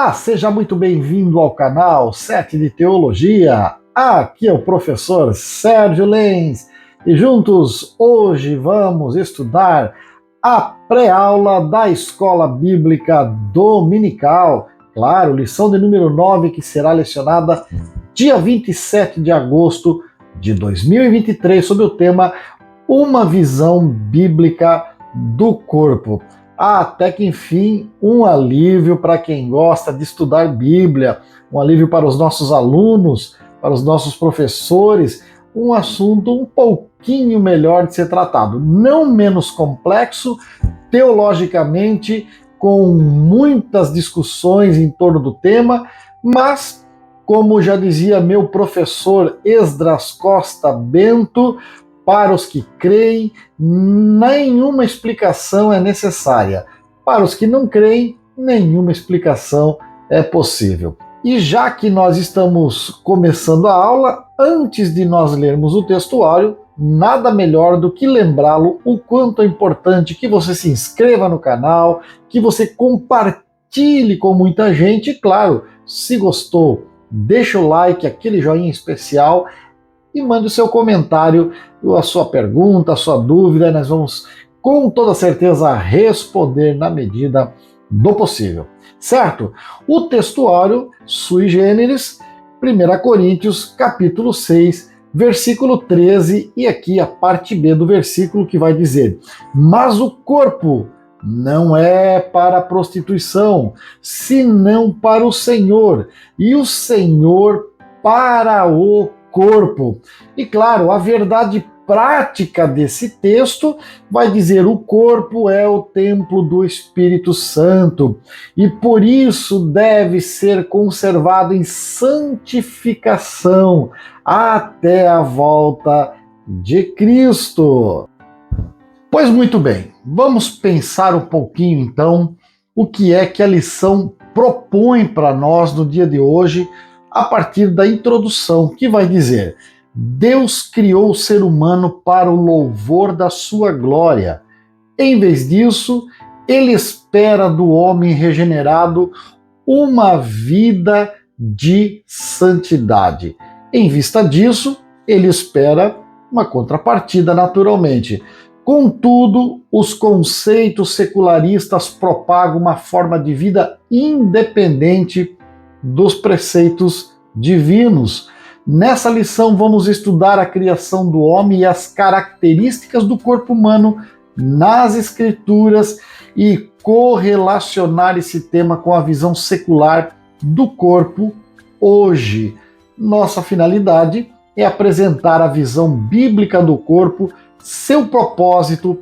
Olá, seja muito bem-vindo ao canal 7 de Teologia. Aqui é o professor Sérgio Lenz e juntos hoje vamos estudar a pré-aula da Escola Bíblica Dominical. Claro, lição de número 9 que será lecionada dia 27 de agosto de 2023 sob o tema Uma Visão Bíblica do Corpo. Até que enfim, um alívio para quem gosta de estudar Bíblia, um alívio para os nossos alunos, para os nossos professores, um assunto um pouquinho melhor de ser tratado, não menos complexo, teologicamente, com muitas discussões em torno do tema, mas, como já dizia meu professor Esdras Costa Bento, para os que creem, nenhuma explicação é necessária. Para os que não creem, nenhuma explicação é possível. E já que nós estamos começando a aula, antes de nós lermos o textuário, nada melhor do que lembrá-lo o quanto é importante que você se inscreva no canal, que você compartilhe com muita gente e, claro, se gostou, deixa o like, aquele joinha especial e mande o seu comentário, a sua pergunta, a sua dúvida, nós vamos com toda certeza responder na medida do possível. Certo? O textuário sui generis, 1 Coríntios, capítulo 6, versículo 13, e aqui a parte B do versículo que vai dizer: mas o corpo não é para a prostituição, senão para o Senhor, e o Senhor para o corpo. E claro, a verdade prática desse texto vai dizer: o corpo é o templo do Espírito Santo e por isso deve ser conservado em santificação até a volta de Cristo. Pois muito bem, vamos pensar um pouquinho então o que é que a lição propõe para nós no dia de hoje, a partir da introdução, que vai dizer: Deus criou o ser humano para o louvor da sua glória. Em vez disso, ele espera do homem regenerado uma vida de santidade. Em vista disso, ele espera uma contrapartida, naturalmente. Contudo, os conceitos secularistas propagam uma forma de vida independente dos preceitos divinos. Nessa lição vamos estudar a criação do homem e as características do corpo humano nas Escrituras e correlacionar esse tema com a visão secular do corpo hoje. Nossa finalidade é apresentar a visão bíblica do corpo, seu propósito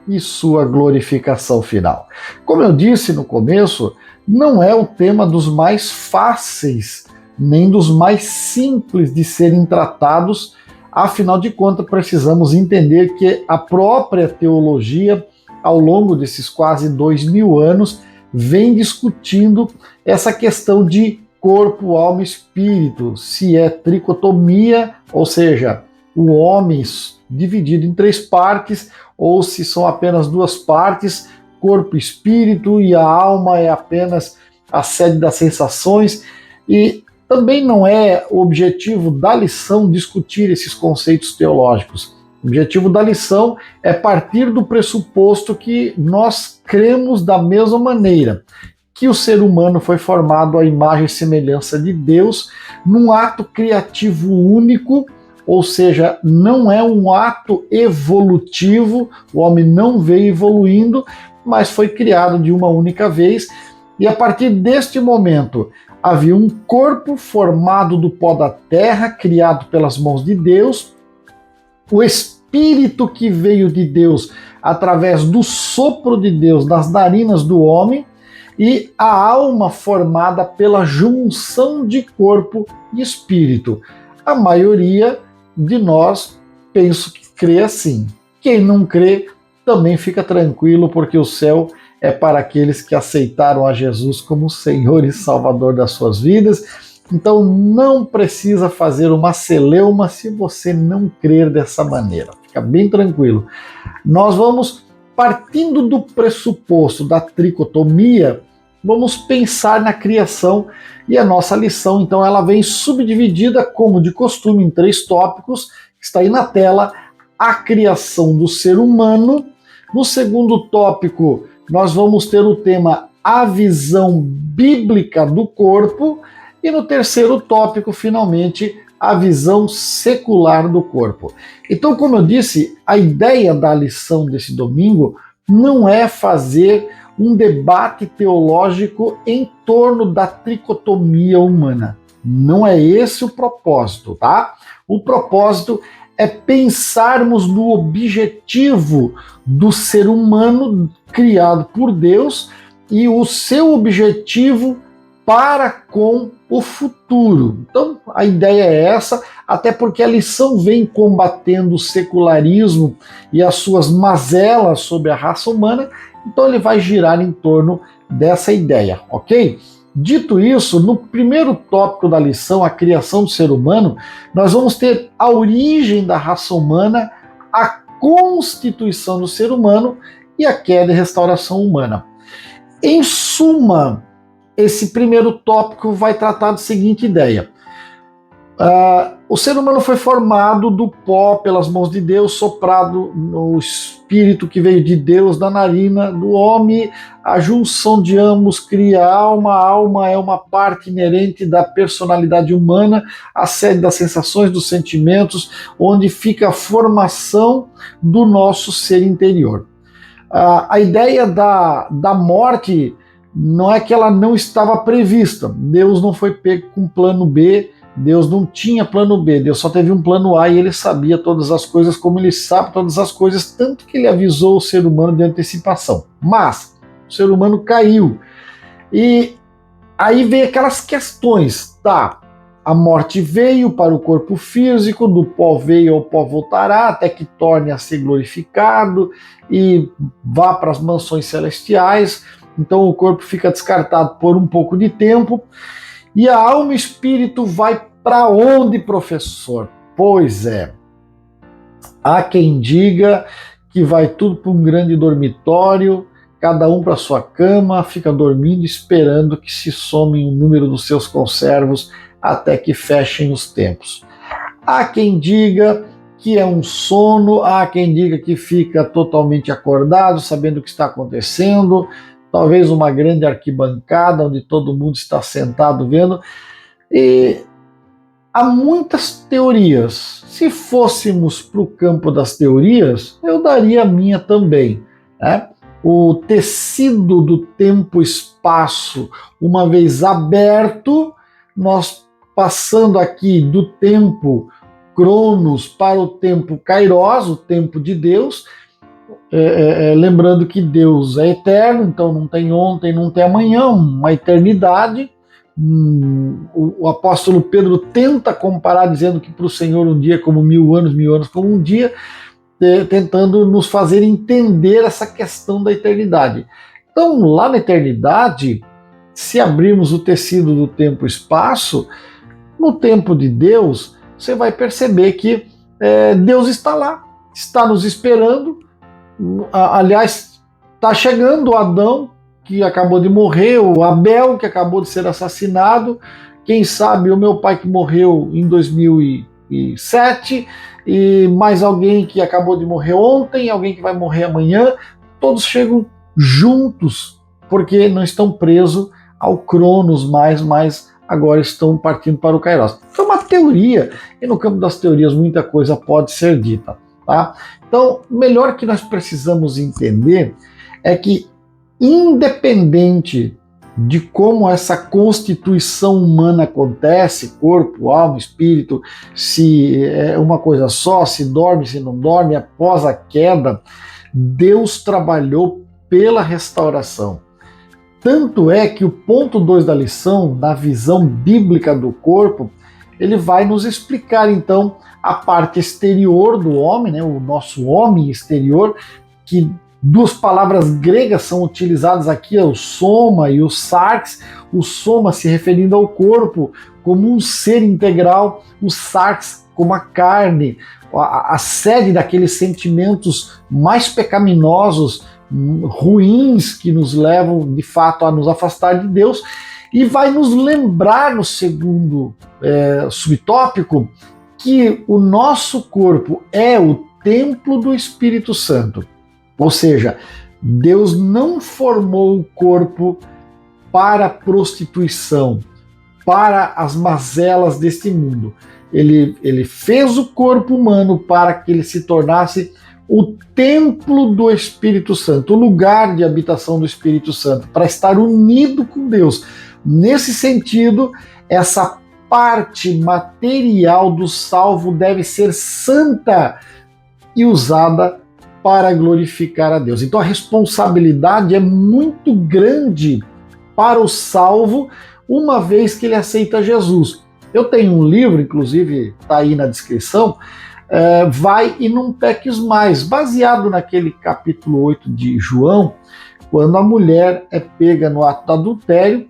e sua glorificação final. Como eu disse no começo, não é o tema dos mais fáceis, nem dos mais simples de serem tratados, afinal de contas precisamos entender que a própria teologia, ao longo desses quase 2000 anos, vem discutindo essa questão de corpo, alma e espírito, se é tricotomia, ou seja, o homem dividido em 3 partes, ou se são apenas 2 partes, corpo e espírito, e a alma é apenas a sede das sensações. E também não é o objetivo da lição discutir esses conceitos teológicos. O objetivo da lição é partir do pressuposto que nós cremos da mesma maneira, que o ser humano foi formado à imagem e semelhança de Deus, num ato criativo único, ou seja, não é um ato evolutivo, o homem não veio evoluindo, mas foi criado de uma única vez, e a partir deste momento havia um corpo formado do pó da terra, criado pelas mãos de Deus, o Espírito que veio de Deus através do sopro de Deus nas narinas do homem, e a alma formada pela junção de corpo e espírito. A maioria de nós, penso que crê assim. Quem não crê, também fica tranquilo, porque o céu é para aqueles que aceitaram a Jesus como Senhor e Salvador das suas vidas. Então não precisa fazer uma celeuma se você não crer dessa maneira. Fica bem tranquilo. Nós vamos, partindo do pressuposto da tricotomia, vamos pensar na criação e a nossa lição, então, ela vem subdividida, como de costume, em 3 tópicos, que está aí na tela: a criação do ser humano. No segundo tópico, nós vamos ter o tema a visão bíblica do corpo, e no terceiro tópico, finalmente, a visão secular do corpo. Então, como eu disse, a ideia da lição desse domingo não é fazer um debate teológico em torno da tricotomia humana. Não é esse o propósito, tá? O propósito é pensarmos no objetivo do ser humano criado por Deus e o seu objetivo para com o futuro. Então, a ideia é essa, até porque a lição vem combatendo o secularismo e as suas mazelas sobre a raça humana, então ele vai girar em torno dessa ideia, ok? Dito isso, no primeiro tópico da lição, a criação do ser humano, nós vamos ter a origem da raça humana, a constituição do ser humano e a queda e restauração humana. Em suma, esse primeiro tópico vai tratar da seguinte ideia: o ser humano foi formado do pó pelas mãos de Deus, soprado no espírito que veio de Deus, da narina do homem. A junção de ambos cria a alma. A alma é uma parte inerente da personalidade humana, a sede das sensações, dos sentimentos, onde fica a formação do nosso ser interior. A ideia da morte não é que ela não estava prevista. Deus não foi pego com plano B, Deus não tinha plano B, Deus só teve um plano A e ele sabia todas as coisas como ele sabe todas as coisas, tanto que ele avisou o ser humano de antecipação. Mas o ser humano caiu. E aí vem aquelas questões, tá? A morte veio para o corpo físico, do pó veio ao pó voltará, até que torne a ser glorificado e vá para as mansões celestiais. Então o corpo fica descartado por um pouco de tempo. E a alma e o espírito vai para onde, professor? Pois é, há quem diga que vai tudo para um grande dormitório, cada um para sua cama, fica dormindo esperando que se somem o número dos seus conservos até que fechem os tempos. Há quem diga que é um sono, há quem diga que fica totalmente acordado, sabendo o que está acontecendo, talvez uma grande arquibancada onde todo mundo está sentado vendo. E há muitas teorias. Se fôssemos para o campo das teorias, eu daria a minha também, né? O tecido do tempo-espaço, uma vez aberto, nós passando aqui do tempo Cronos para o tempo Kairos, o tempo de Deus, lembrando que Deus é eterno, então não tem ontem, não tem amanhã, uma eternidade. O apóstolo Pedro tenta comparar, dizendo que para o Senhor um dia é como 1000 anos como um dia, tentando nos fazer entender essa questão da eternidade. Então, lá na eternidade, se abrirmos o tecido do tempo e espaço, no tempo de Deus, você vai perceber que Deus está lá, está nos esperando. Aliás, está chegando o Adão, que acabou de morrer, o Abel, que acabou de ser assassinado, quem sabe o meu pai que morreu em 2007, e mais alguém que acabou de morrer ontem, alguém que vai morrer amanhã. Todos chegam juntos, porque não estão presos ao Cronos mas agora estão partindo para o Kairos. É uma teoria, e no campo das teorias muita coisa pode ser dita. Tá? Então, o melhor que nós precisamos entender é que, independente de como essa constituição humana acontece, corpo, alma, espírito, se é uma coisa só, se dorme, se não dorme, após a queda, Deus trabalhou pela restauração. Tanto é que o ponto 2 da lição, da visão bíblica do corpo, ele vai nos explicar, então, a parte exterior do homem, né, o nosso homem exterior, que duas palavras gregas são utilizadas aqui, o soma e o sarx. O soma se referindo ao corpo como um ser integral, o sarx como a carne, a sede daqueles sentimentos mais pecaminosos, ruins que nos levam de fato a nos afastar de Deus, e vai nos lembrar no segundo subtópico que o nosso corpo é o templo do Espírito Santo. Ou seja, Deus não formou o corpo para a prostituição, para as mazelas deste mundo. Ele fez o corpo humano para que ele se tornasse o templo do Espírito Santo, o lugar de habitação do Espírito Santo, para estar unido com Deus. Nesse sentido, essa parte material do salvo deve ser santa e usada para glorificar a Deus. Então a responsabilidade é muito grande para o salvo, uma vez que ele aceita Jesus. Eu tenho um livro, inclusive está aí na descrição, Vai e Não Peques Mais, baseado naquele capítulo 8 de João, quando a mulher é pega no ato do adultério,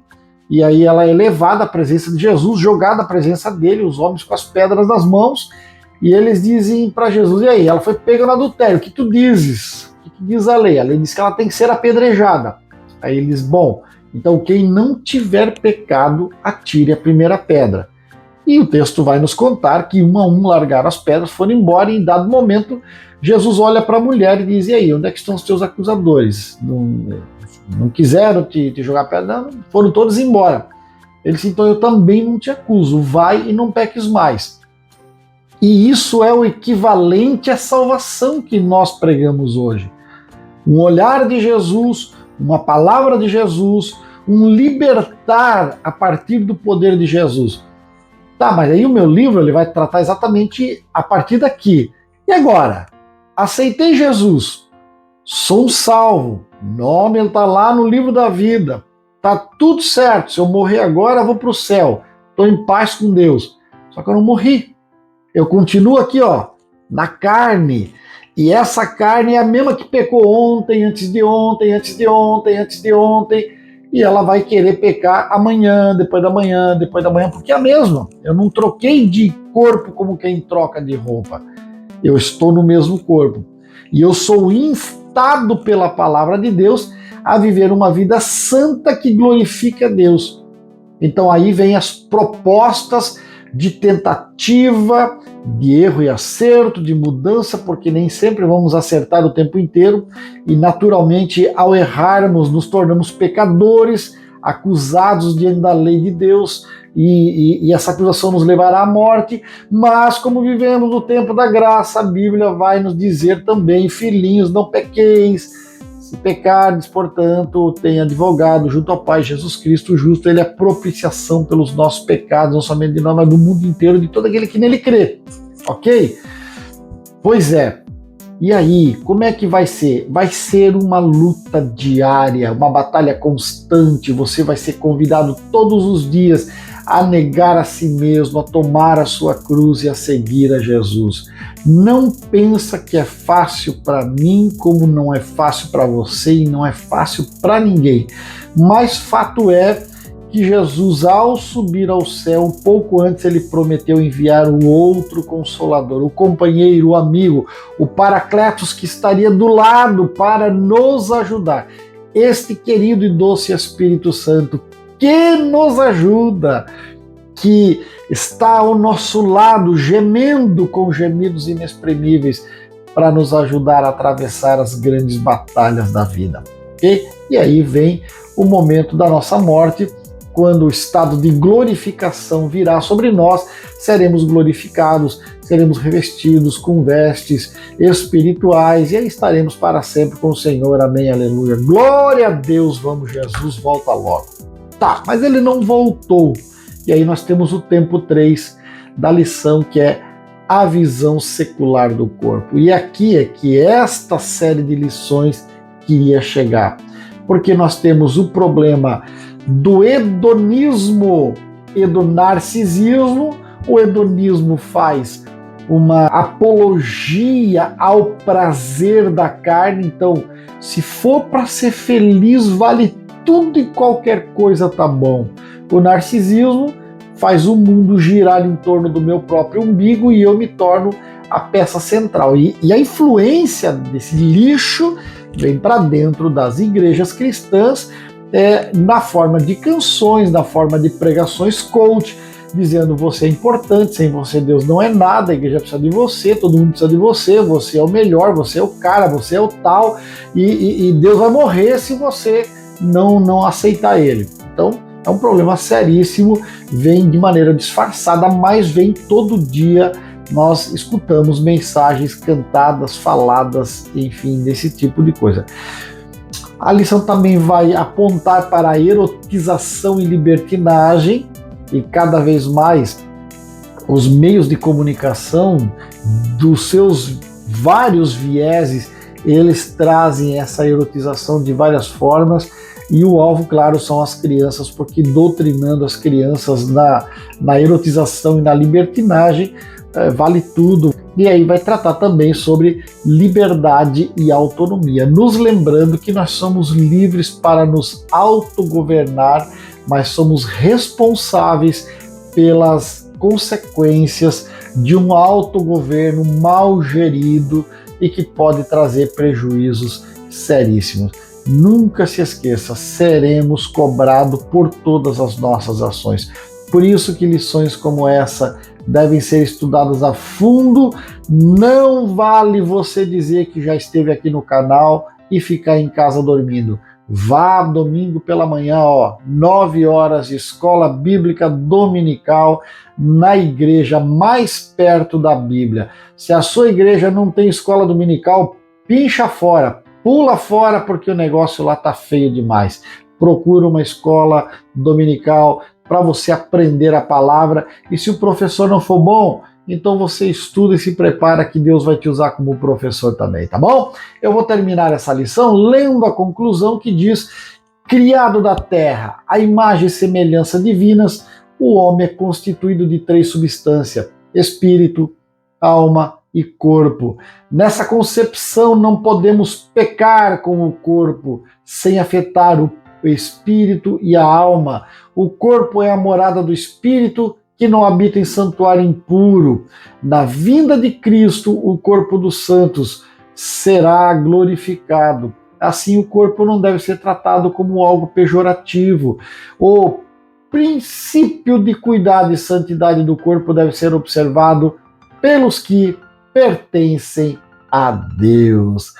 e aí ela é levada à presença de Jesus, jogada à presença dele, os homens com as pedras nas mãos, e eles dizem para Jesus: e aí, ela foi pega no adultério, o que tu dizes? O que diz a lei? A lei diz que ela tem que ser apedrejada. Aí ele diz: bom, então quem não tiver pecado, atire a primeira pedra. E o texto vai nos contar que um a um largaram as pedras, foram embora, e em dado momento Jesus olha para a mulher e diz: e aí, onde é que estão os teus acusadores? Não quiseram te jogar pedra? Não, foram todos embora. Ele disse: então eu também não te acuso, vai e não peques mais. E isso é o equivalente à salvação que nós pregamos hoje. Um olhar de Jesus, uma palavra de Jesus, um libertar a partir do poder de Jesus. Tá, mas aí o meu livro ele vai tratar exatamente a partir daqui. E agora? Aceitei Jesus, sou salvo, nome está lá no livro da vida, tá tudo certo, se eu morrer agora eu vou para o céu, estou em paz com Deus. Só que eu não morri. Eu continuo aqui, ó, na carne. E essa carne é a mesma que pecou ontem, antes de ontem, antes de ontem, antes de ontem. E ela vai querer pecar amanhã, depois da manhã, depois da manhã, porque é a mesma. Eu não troquei de corpo como quem troca de roupa. Eu estou no mesmo corpo. E eu sou instado pela palavra de Deus a viver uma vida santa que glorifica a Deus. Então aí vem as propostas de tentativa, de erro e acerto, de mudança, porque nem sempre vamos acertar o tempo inteiro, e naturalmente ao errarmos nos tornamos pecadores, acusados diante da lei de Deus, e essa acusação nos levará à morte. Mas como vivemos no tempo da graça, a Bíblia vai nos dizer também: filhinhos, não pequeis. Se pecardes, portanto, tem advogado junto ao Pai, Jesus Cristo justo. Ele é propiciação pelos nossos pecados, não somente de nós, mas do mundo inteiro, de todo aquele que nele crê. Ok? Pois é. E aí, como é que vai ser? Vai ser uma luta diária, uma batalha constante. Você vai ser convidado todos os dias a negar a si mesmo, a tomar a sua cruz e a seguir a Jesus. Não pensa que é fácil para mim, como não é fácil para você e não é fácil para ninguém. Mas fato é que Jesus, ao subir ao céu, um pouco antes ele prometeu enviar o outro Consolador, o companheiro, o amigo, o Paracletos, que estaria do lado para nos ajudar. Este querido e doce Espírito Santo que nos ajuda, que está ao nosso lado, gemendo com gemidos inexprimíveis, para nos ajudar a atravessar as grandes batalhas da vida. Okay? E aí vem o momento da nossa morte, quando o estado de glorificação virá sobre nós, seremos glorificados, seremos revestidos com vestes espirituais, e aí estaremos para sempre com o Senhor. Amém, aleluia. Glória a Deus, vamos, Jesus, volta logo. Tá, mas ele não voltou. E aí nós temos o tempo 3 da lição, que é a visão secular do corpo. E aqui é que esta série de lições queria chegar. Porque nós temos o problema do hedonismo e do narcisismo. O hedonismo faz uma apologia ao prazer da carne. Então, se for para ser feliz, vale tudo e qualquer coisa tá bom. O narcisismo faz o mundo girar em torno do meu próprio umbigo e eu me torno a peça central. E a influência desse lixo vem para dentro das igrejas cristãs, na forma de canções, na forma de pregações coach, dizendo você é importante, sem você Deus não é nada, a igreja precisa de você, todo mundo precisa de você, você é o melhor, você é o cara, você é o tal, e Deus vai morrer se você não aceitar ele. Então é um problema seríssimo, vem de maneira disfarçada, mas vem todo dia. Nós escutamos mensagens cantadas, faladas, enfim, desse tipo de coisa. A lição também vai apontar para a erotização e libertinagem, e cada vez mais os meios de comunicação, dos seus vários vieses, eles trazem essa erotização de várias formas, e o alvo, claro, são as crianças, porque doutrinando as crianças na erotização e na libertinagem, vale tudo. E aí vai tratar também sobre liberdade e autonomia, nos lembrando que nós somos livres para nos autogovernar, mas somos responsáveis pelas consequências de um autogoverno mal gerido e que pode trazer prejuízos seríssimos. Nunca se esqueça, seremos cobrados por todas as nossas ações. Por isso que lições como essa devem ser estudadas a fundo. Não vale você dizer que já esteve aqui no canal e ficar em casa dormindo. Vá domingo pela manhã, 9 horas, escola bíblica dominical na igreja mais perto da Bíblia. Se a sua igreja não tem escola dominical, pincha fora, pula fora, porque o negócio lá tá feio demais. Procura uma escola dominical para você aprender a palavra, e se o professor não for bom, então você estuda e se prepara que Deus vai te usar como professor também, tá bom? Eu vou terminar essa lição lendo a conclusão que diz: criado da terra, a imagem e semelhança divinas, o homem é constituído de 3 substâncias: espírito, alma e corpo. Nessa concepção não podemos pecar com o corpo sem afetar o espírito e a alma. O corpo é a morada do espírito, que não habita em santuário impuro. Na vinda de Cristo, o corpo dos santos será glorificado. Assim, o corpo não deve ser tratado como algo pejorativo. O princípio de cuidado e santidade do corpo deve ser observado pelos que pertencem a Deus.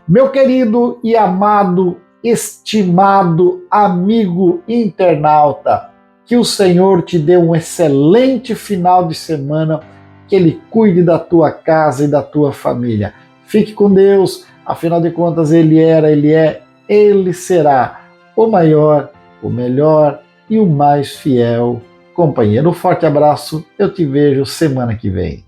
Meu querido e amado, estimado amigo internauta, que o Senhor te dê um excelente final de semana, que Ele cuide da tua casa e da tua família. Fique com Deus, afinal de contas Ele era, Ele é, Ele será o maior, o melhor e o mais fiel companheiro. Um forte abraço, eu te vejo semana que vem.